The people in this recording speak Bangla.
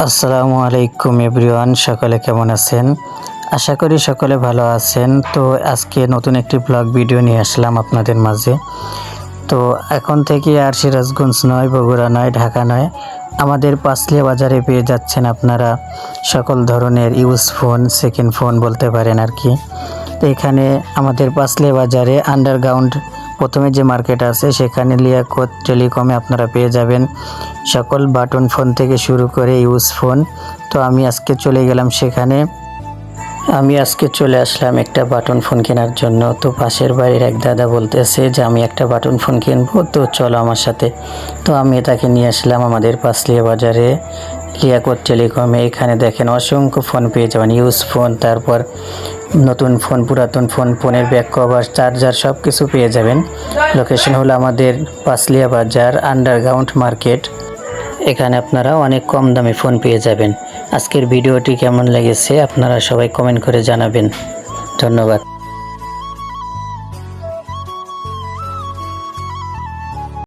আসসালামু আলাইকুম এভরিওয়ান, সকলে কেমন আছেন? আশা করি সকলে ভালো আছেন। তো আজকে নতুন একটি ব্লগ ভিডিও নিয়ে আসলাম আপনাদের মাঝে। তো এখন থেকে আর সিরাজগঞ্জ নয়, বগুড়া নয়, ঢাকা নয়, আমাদের পাঁচলিয়া বাজারে পেয়ে যাচ্ছেন আপনারা সকল ধরনের ইউজ ফোন, সেকেন্ড ফোন বলতে পারেন আর কি। তো এখানে আমাদের পাঁচলিয়া বাজারে আন্ডারগ্রাউন্ড প্রথমে যে মার্কেট আছে সেখানে লিয়াকত টেলিকমে আপনারা পেয়ে যাবেন সকল বাটন ফোন থেকে শুরু করে ইউজ ফোন। তো আমি আজকে চলে আসলাম একটা বাটন ফোন কেনার জন্য। তো পাশের বাড়ির এক দাদা বলতেছে যে আমি একটা বাটন ফোন কিনবো, তো চলো আমার সাথে। তো আমি তাকে নিয়ে আসলাম আমাদের পাঁচলিয়া বাজারে লিয়াকত টেলিকমে। এখানে দেখেন অসংখ্য ফোন পেয়ে যাবেন, ইউজ ফোন, তারপর নতুন ফোন, পুরাতন ফোন, ফোনের ব্যাক কভার, চার্জার সব কিছু পেয়ে যাবেন। লোকেশন হলো আমাদের পাঁচলিয়া বাজার আন্ডারগ্রাউন্ড মার্কেট। এখানে আপনারা অনেক কম দামে ফোন পেয়ে যাবেন। আজকের ভিডিওটি কেমন লেগেছে আপনারা সবাই কমেন্ট করে জানাবেন। ধন্যবাদ।